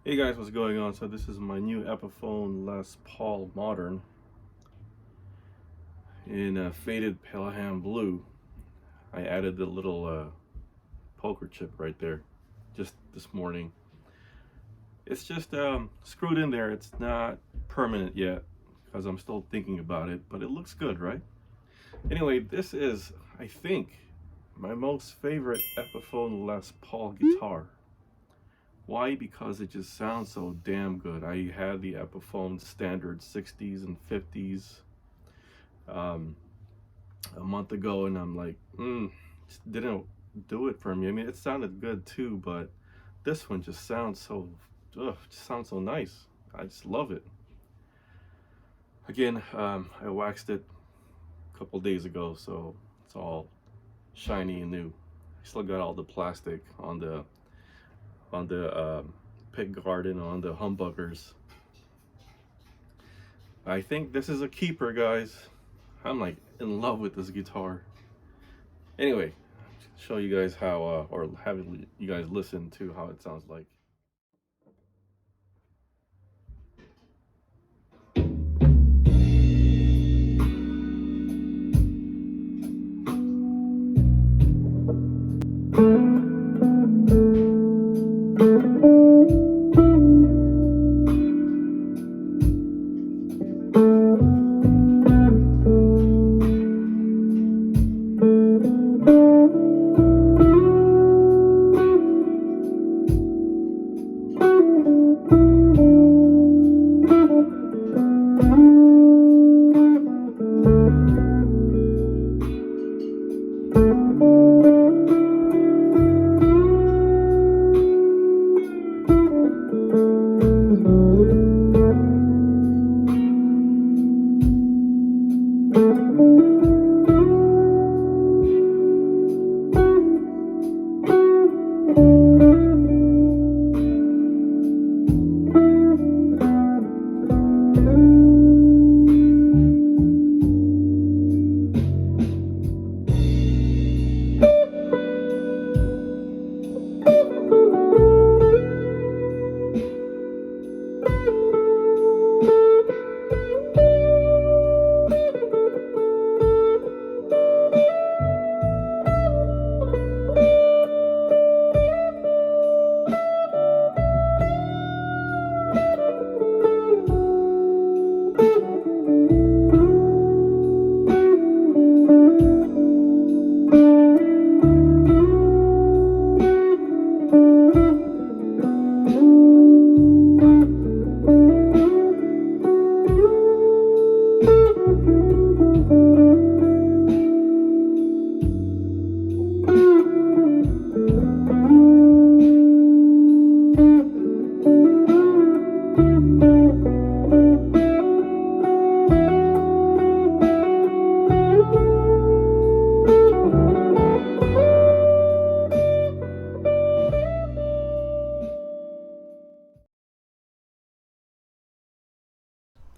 Hey guys, what's going on? So this is my new Epiphone Les Paul Modern in a faded Pelham blue. I added the little poker chip right there just this morning. It's just screwed in there. It's not permanent yet because I'm still thinking about it, but it looks good, right? Anyway, this is, I think, my most favorite Epiphone Les Paul guitar. Why? Because it just sounds so damn good. I had the Epiphone standard 60s and 50s a month ago, and I'm like, just didn't do it for me. I mean, it sounded good too, but this one just sounds so, just sounds so nice. I just love it. Again, I waxed it a couple days ago, so it's all shiny and new. I still got all the plastic on the Pickguard and on the humbuckers. I think this is a keeper, guys. I'm like in love with this guitar. Anyway, show you guys how, or have you guys listen to how it sounds like.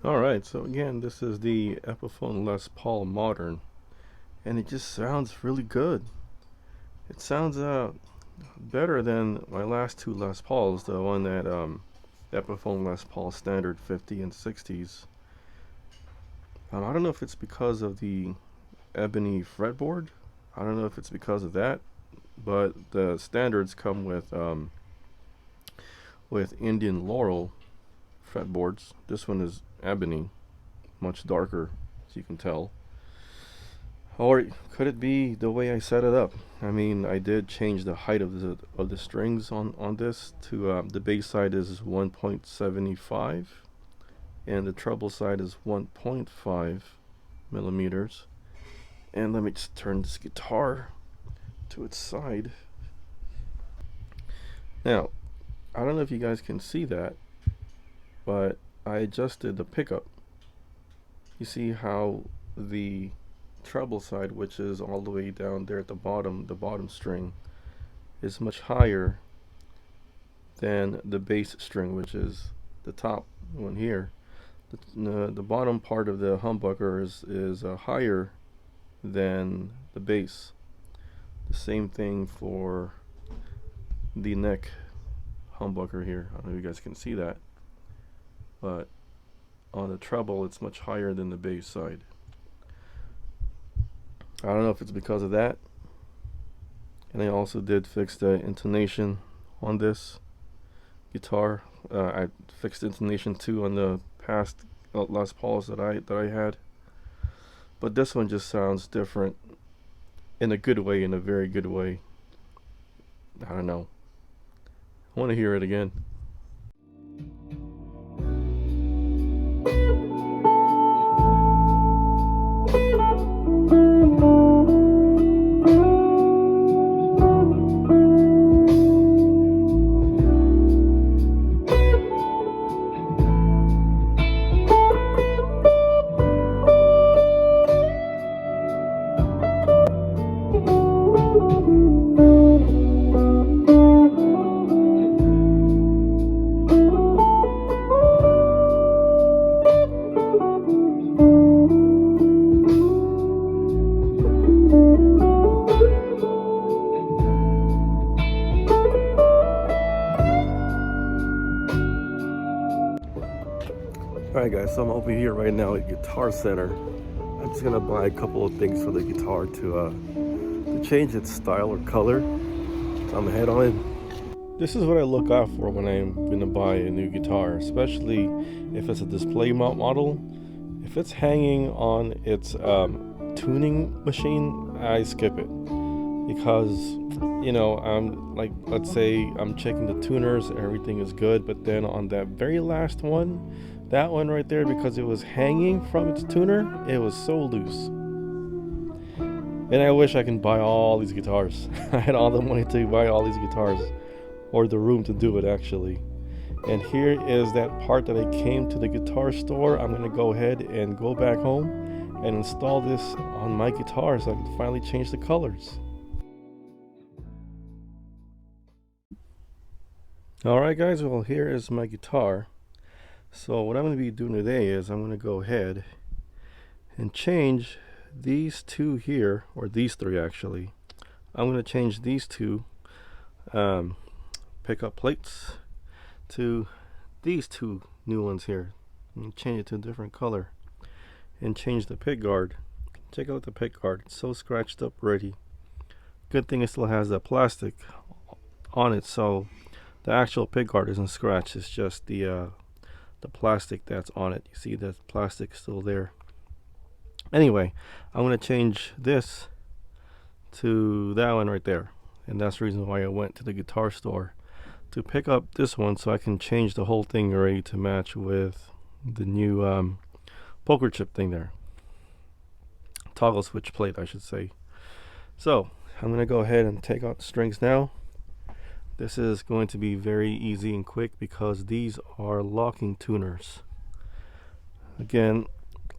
Alright, so again, this is the Epiphone Les Paul Modern, and it just sounds really good. It sounds better than my last two Les Pauls, the one that Epiphone Les Paul Standard 50 and 60s. I don't know if it's because of the ebony fretboard. I don't know if it's because of that, but the standards come with Indian Laurel fretboards. This one is ebony, much darker, as you can tell. Or could it be the way I set it up? I mean, I did change the height of the strings on this to the bass side is 1.75 and the treble side is 1.5 millimeters. And let me just turn this guitar to its side. Now, I don't know if you guys can see that, but I adjusted the pickup. You see how the treble side, which is all the way down there at the bottom string, is much higher than the bass string, which is the top one here. The bottom part of the humbucker is higher than the bass. The same thing for the neck humbucker here. I don't know if you guys can see that, but on the treble it's much higher than the bass side. I don't know if it's because of that. And I also did fix the intonation on this guitar. I fixed intonation too on the past Les Pauls that I had, but this one just sounds different in a good way, in a very good way. I don't know. I want to hear it again. Alright guys, so I'm over here right now at Guitar Center. I'm just gonna buy a couple of things for the guitar to change its style or color. So I'm gonna head on in. This is what I look out for when I'm gonna buy a new guitar, especially if it's a display model. If it's hanging on its tuning machine, I skip it, because you know, like, let's say I'm checking the tuners, everything is good, but then on that very last one, that one right there, because it was hanging from its tuner, it was so loose. And I wish I can buy all these guitars. I had all the money to buy all these guitars, or the room to do it actually. And here is that part that I came to the guitar store. I'm gonna go ahead and go back home and install this on my guitar so I can finally change the colors. Alright guys, well, here is my guitar. So what I'm going to be doing today is I'm going to go ahead and change these two here, or these three actually. I'm going to change these two pickup plates to these two new ones here, and change it to a different color, and change the pickguard. Check out the pickguard, it's so scratched up already. Good thing it still has the plastic on it, so the actual pickguard isn't scratched, it's just the plastic that's on it. You see the plastic still there. Anyway, I'm going to change this to that one right there, and that's the reason why I went to the guitar store to pick up this one, so I can change the whole thing already to match with the new poker chip thing there, toggle switch plate I should say. So I'm going to go ahead and take out the strings now. This is going to be very easy and quick because these are locking tuners. Again,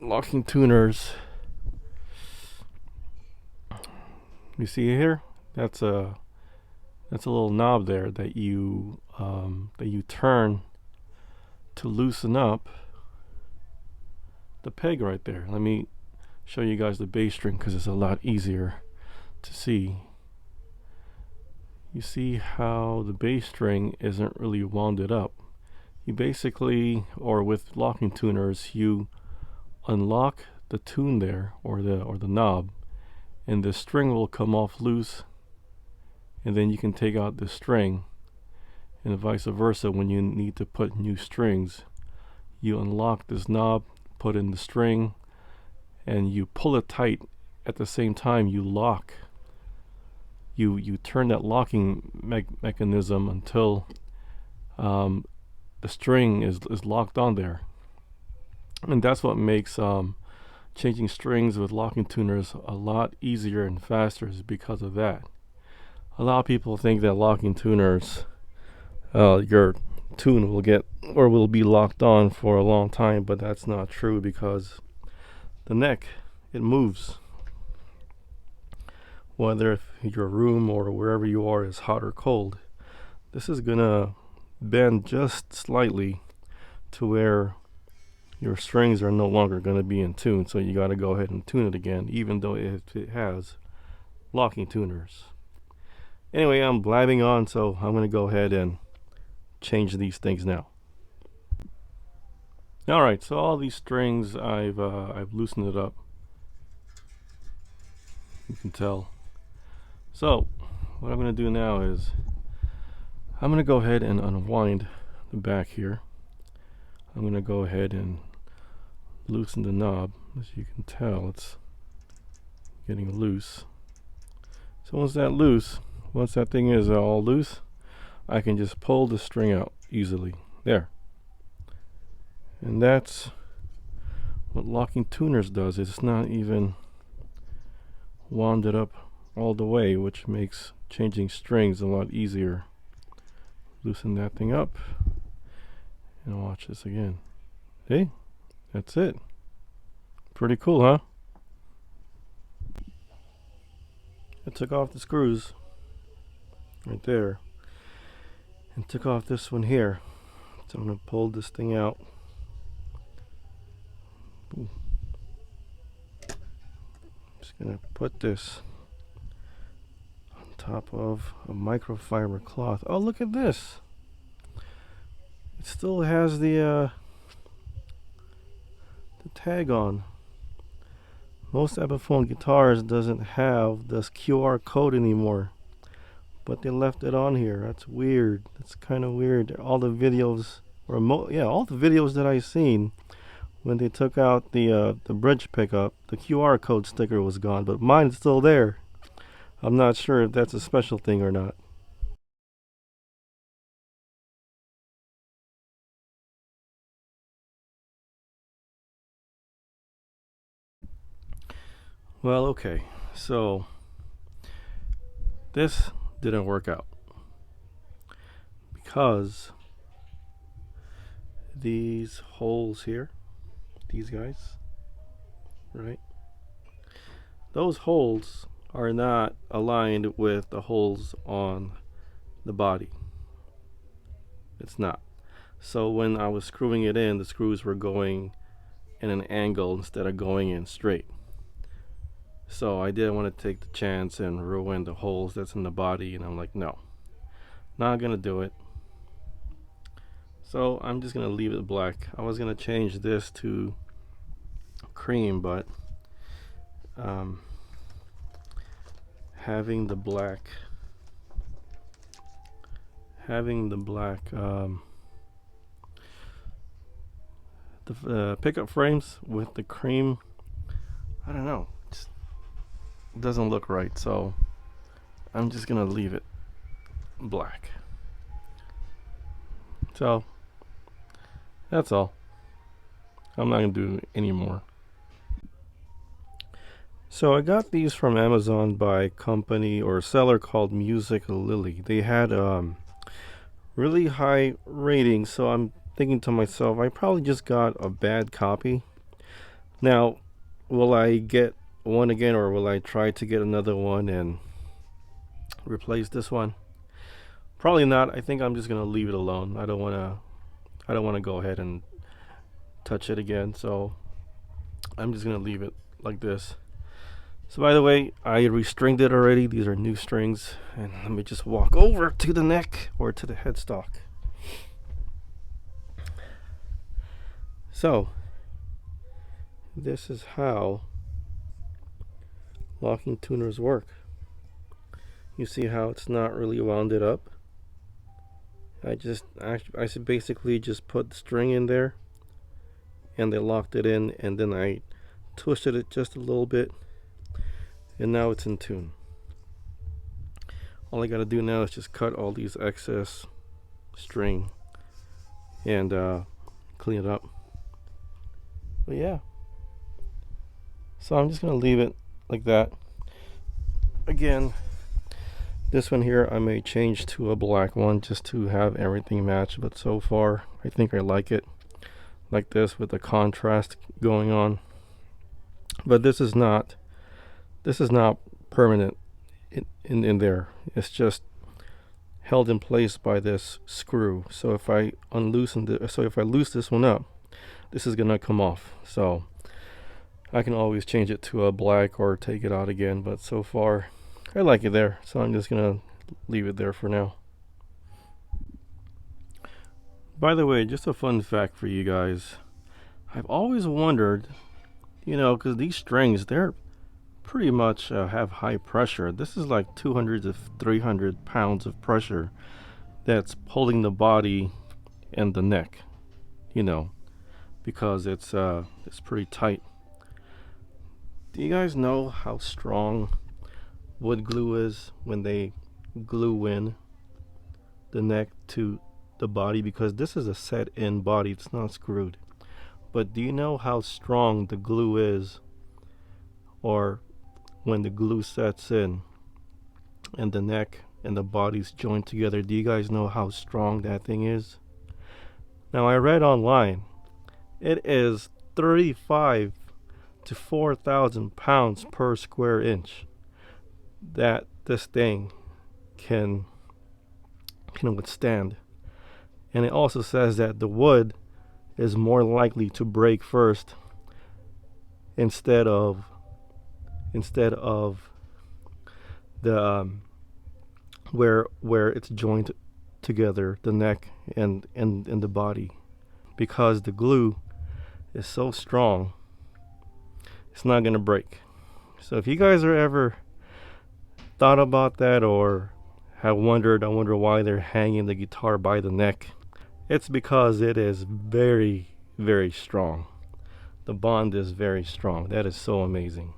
locking tuners, you see here, that's a little knob there that you turn to loosen up the peg right there. Let me show you guys the bass string because it's a lot easier to see. You see how the bass string isn't really wounded up. You basically, or with locking tuners, you unlock the tune there, or the knob, and the string will come off loose, and then you can take out the string, and vice versa. When you need to put new strings, you unlock this knob, put in the string, and you pull it tight. At the same time, you lock. You turn that locking mechanism until the string is locked on there, and that's what makes changing strings with locking tuners a lot easier and faster, is because of that. A lot of people think that locking tuners, your tune will be locked on for a long time, but that's not true, because the neck, it moves. Whether if your room or wherever you are is hot or cold, this is gonna bend just slightly to where your strings are no longer gonna be in tune. So you gotta go ahead and tune it again, even though it has locking tuners. Anyway, I'm blabbing on, so I'm gonna go ahead and change these things now. All right, so all these strings, I've loosened it up. You can tell. So what I'm going to do now is I'm going to go ahead and unwind the back here. I'm going to go ahead and loosen the knob. As you can tell, it's getting loose. So once that thing is all loose, I can just pull the string out easily. There. And that's what locking tuners does. It's not even wound it up all the way, which makes changing strings a lot easier. Loosen that thing up and watch this again. Hey, that's it. Pretty cool, huh? I took off the screws right there and took off this one here. So I'm going to pull this thing out. Ooh. Just going to put this on top of a microfiber cloth. Oh, look at this. It still has the tag on. Most Epiphone guitars doesn't have this QR code anymore, but they left it on here. That's weird. That's kind of weird. All the videos, or all the videos that I've seen, when they took out the bridge pickup, the QR code sticker was gone, but mine's still there. I'm not sure if that's a special thing or not. Well, okay, so this didn't work out because these holes here, these guys, right? Those holes are not aligned with the holes on the body. It's not. So when I was screwing it in, the screws were going in an angle instead of going in straight. So I didn't want to take the chance and ruin the holes that's in the body, and I'm like, no, not gonna do it. So I'm just gonna leave it black. I was gonna change this to cream, but having the black pickup frames with the cream, I don't know, doesn't look right, so I'm just gonna leave it black. So that's all. I'm not gonna do any more. So I got these from Amazon by a company or a seller called Music Lily. They had really high ratings, so I'm thinking to myself, I probably just got a bad copy. Now, will I get one again, or will I try to get another one and replace this one? Probably not. I think I'm just gonna leave it alone. I don't wanna go ahead and touch it again, so I'm just gonna leave it like this. So by the way, I restringed it already. These are new strings, and let me just walk over to the neck or to the headstock. So this is how locking tuners work. You see how it's not really wounded up? I basically just put the string in there and they locked it in, and then I twisted it just a little bit, and now it's in tune. All I gotta do now is just cut all these excess string and clean it up. But yeah, so I'm just gonna leave it like that. Again, this one here I may change to a black one just to have everything match, but so far I think I like it like this with the contrast going on. But this is not permanent in there. It's just held in place by this screw. So if I loose this one up, this is gonna come off. So I can always change it to a black or take it out again, but so far I like it there, so I'm just gonna leave it there for now. By the way, just a fun fact for you guys. I've always wondered, because these strings, they're pretty much have high pressure. This is like 200 to 300 pounds of pressure that's pulling the body and the neck, you know, because it's pretty tight. Do you guys know how strong wood glue is when they glue in the neck to the body? Because this is a set in body, it's not screwed. But do you know how strong the glue is, or when the glue sets in and the neck and the body's joined together? Do you guys know how strong that thing is? Now, I read online it is 35 to 4,000 pounds per square inch that this thing can withstand. And it also says that the wood is more likely to break first instead of the where it's joined together, the neck and the body, because the glue is so strong, it's not gonna break. So if you guys are ever thought about that, or have wondered, I wonder why they're hanging the guitar by the neck, it's because it is very, very strong. The bond is very strong. That is so amazing.